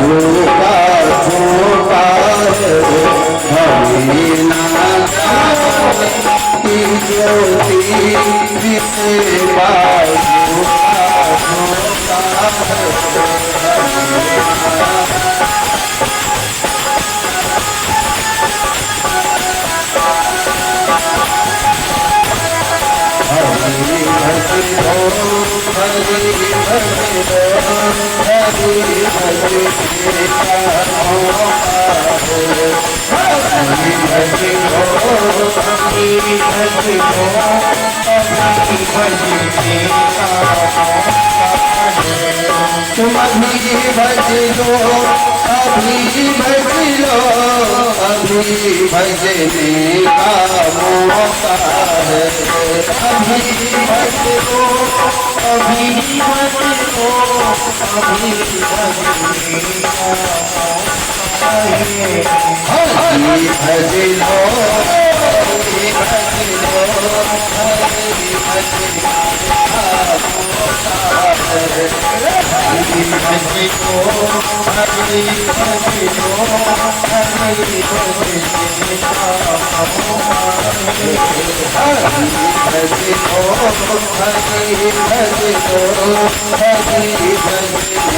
झोंका झोंका हमें ना की ज्योति से तुम अभी भज लो अभी भज लो अभी भजने का मौका है अभी भज लो अभी भज लो अभी भजने का मौका है अभी भज लो अभी भज लो अभी भजने का मौका है अभी भज लो अभी भज लो अभी भजने का मौका है अभी भज लो अभी भज लो अभी भजने का मौका है अभी भज लो अभी भज लो अभी भजने का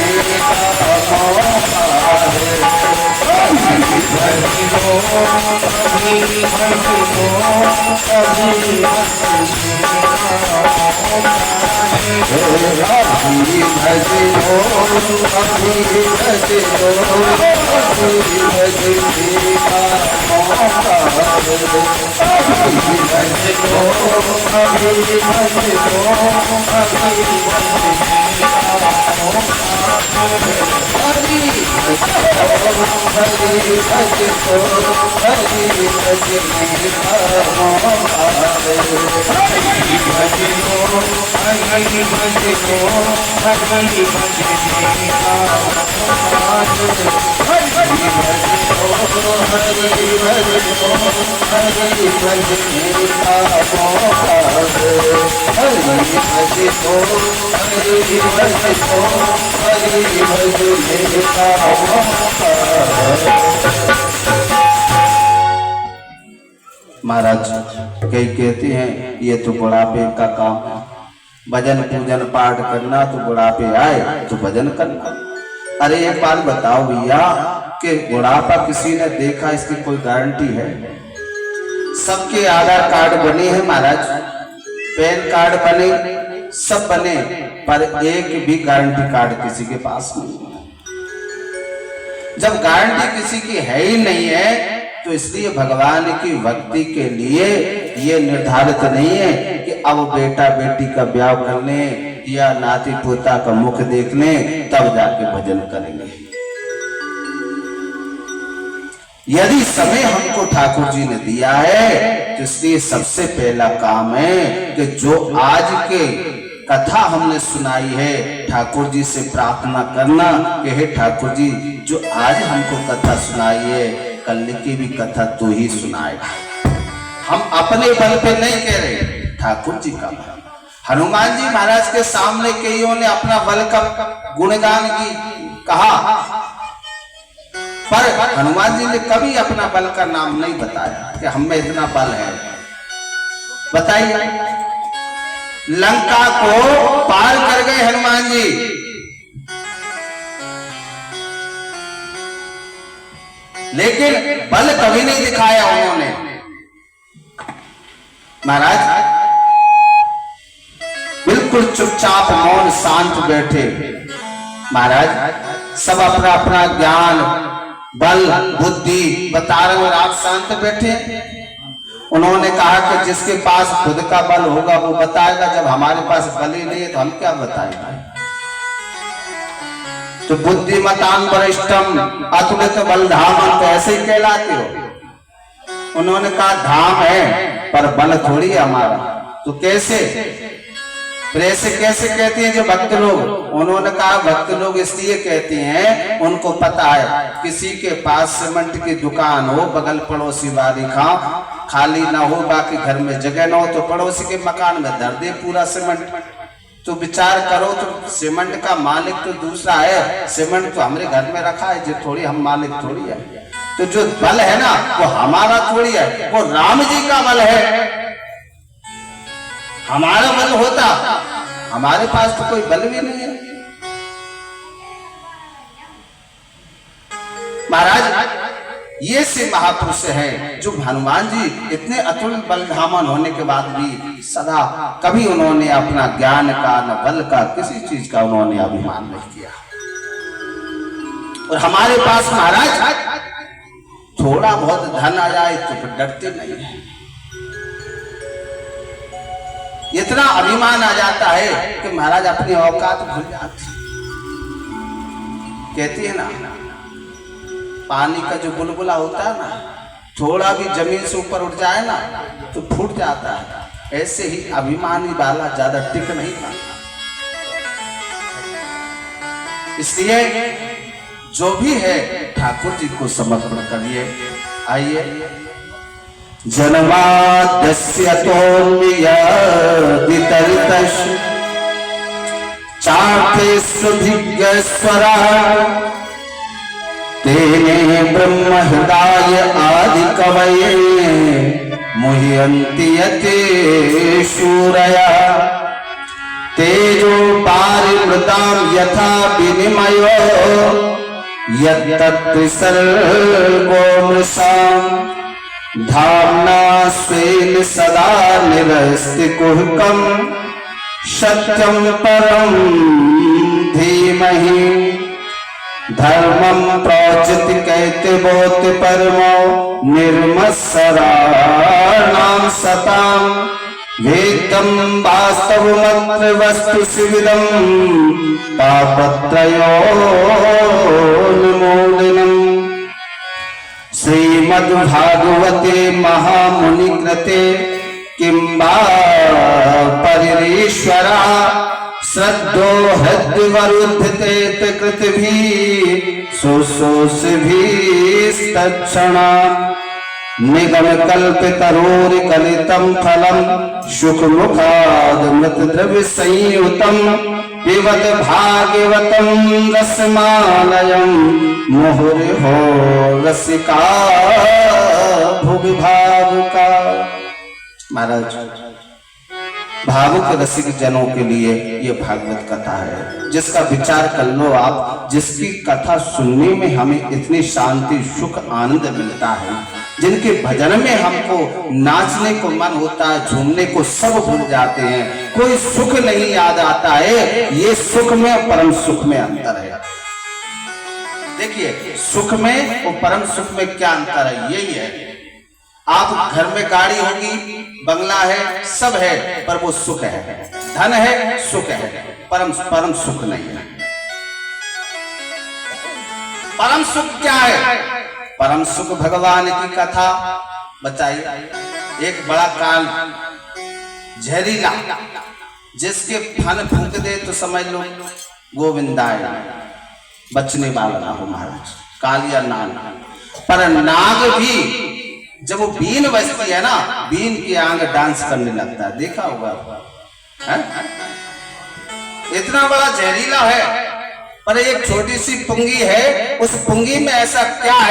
मौका है अभी भज लो अभी भज लो अभी भजने का मौका है अभी भज लो अभी भज लो अभी भजने का मौका है अभी भज लो अभी भज लो अभी भजने का मौका है अभी भज लो अभी भज लो अभी भजने का मौका है अभी भज लो अभी भज लो अभी भजने का मौका है अभी भज लो अभी भज लो अभी भजने का मौका है। महाराज कई कहते हैं ये तो बुढ़ापे का काम है, भजन पूजन पाठ करना तो बुढ़ापे आए तो भजन करना। अरे एक बात बताओ भैया कि बुढ़ापा किसी ने देखा इसकी कोई गारंटी है? सबके आधार कार्ड बने हैं महाराज, पैन कार्ड बने, सब बने, पर एक भी गारंटी कार्ड किसी के पास नहीं है। जब गारंटी किसी की है ही नहीं है तो इसलिए भगवान की भक्ति के लिए ये निर्धारित नहीं है कि अब बेटा बेटी का ब्याह कर लें या नाती पोता का मुख देख लें तब जाके भजन करेंगे। यदि समय हमको ठाकुर जी ने दिया है तो इसलिए सबसे पहला काम है कि जो आज के कथा हमने सुनाई है ठाकुर जी से प्रार्थना करना कि हे ठाकुर जी जो आज हमको कथा सुनाई है कल की भी कथा तू ही सुनाएगा। हम अपने बल पे नहीं कह रहे, ठाकुर जी का बल। हनुमान जी महाराज के सामने कईयों ने अपना बल का गुणगान की कहा, पर हनुमान जी ने कभी अपना बल का नाम नहीं बताया कि हम में इतना बल है। बताइए, लंका को पार कर गए हनुमान जी, लेकिन बल कभी नहीं दिखाया उन्होंने। महाराज बिल्कुल चुपचाप मौन शांत बैठे। महाराज सब अपना अपना ज्ञान बल बुद्धि बता रहे और आप शांत बैठे। उन्होंने कहा कि जिसके पास खुद का बल होगा वो बताएगा, जब हमारे पास बल ही नहीं है तो हम क्या बताएंगे। तो बुद्धिमतान वरिष्ठम अतुलित बलधामम, तो ऐसे ही कहलाते हो। उन्होंने कहा धाम है पर बल थोड़ी है हमारा। तो कैसे? फिर ऐसे कैसे कहते हैं जो भक्त लोग? उन्होंने कहा भक्त लोग इसलिए कहते हैं उनको पता है किसी के पास सीमेंट की दुकान हो, बगल पड़ोसी बारी खाली ना हो, बाकी घर में जगह ना हो तो पड़ोसी के मकान में धर दे पूरा सीमेंट। तो विचार करो, तो सीमेंट का मालिक तो दूसरा है, सीमेंट तो हमारे घर में रखा है, जो थोड़ी हम मालिक थोड़ी है। तो जो बल है ना वो हमारा थोड़ी है, वो राम जी का बल है। हमारा बल होता, हमारे पास तो कोई बल भी नहीं है। महाराज ये से महापुरुष है जो हनुमान जी इतने अतुल बलधामन होने के बाद भी सदा कभी उन्होंने अपना ज्ञान का न बल का किसी चीज का उन्होंने अभिमान नहीं किया। और हमारे पास महाराज थोड़ा बहुत धन आ जाए तो फिर डरते नहीं है, इतना अभिमान आ जाता है कि महाराज अपनी औकात भूल जाती। कहती है ना, पानी का जो बुलबुला होता है ना, थोड़ा भी जमीन से ऊपर उठ जाए ना तो फूट जाता है। ऐसे ही अभिमानी वाला ज्यादा टिक नहीं पाता। इसलिए जो भी है ठाकुर जी को समर्पण करिए। आइए। जन्माद्यस्य तोन्मयादितरतश् चार्थेष्वभिज्ञस्वरा तेने ब्रह्म हृदय आदि कवये मुह्यन्ति यते शूरया तेजो पारिवृतां यथा विनिमयो यत्तत्सर्गो मृषाम् धाम्ना स्वेन सदा निरस्तिकुहकम् सत्यं परं धीमहि धर्मं प्रौचिति कैतिबोत परमो निर्मत्सराणां सतां वेदं वास्तवमत्र वस्तु शिविदं तापत्रयोन्मूलनम् श्रीमद्भागवते महामुनिकृते किंबा परिरीश्वरा श्रद्धो हृद्यवरुद्धते कृतभि सुशोषभिस्तक्षणा निगम कल्पितरोरिकलितं फलं शुकमुखादमृतद्रव्य संयुतं पिबत भागवतं रसमालयं मुहुर्हो रसिका भुवि भावुका। महाराज भावुक रसिक जनों के लिए ये भागवत कथा है, जिसका विचार कर लो आप, जिसकी कथा सुनने में हमें इतनी शांति सुख आनंद मिलता है, जिनके भजन में हमको नाचने को मन होता है, झूमने को सब भूल जाते हैं, कोई सुख नहीं याद आता है। ये सुख में परम सुख में अंतर है। देखिए सुख में और परम सुख में क्या अंतर है, यही है। आप घर में गाड़ी होगी, बंगला है, सब है, पर वो सुख है, धन है, सुख है, परम सुख नहीं है। परम सुख क्या है? परम सुख भगवान की कथा बताइए। एक बड़ा काल जहरीला, जिसके फन फूंक दे तो समझ लो गोविंदाय, बचने वाला ना हो महाराज, कालिया नाग। पर नाग भी जब वो बीन बजती है ना, बीन की आंग डांस करने लगता है, देखा होगा है? इतना बड़ा जहरीला है, पर एक छोटी सी पुंगी है, उस पुंगी में ऐसा क्या है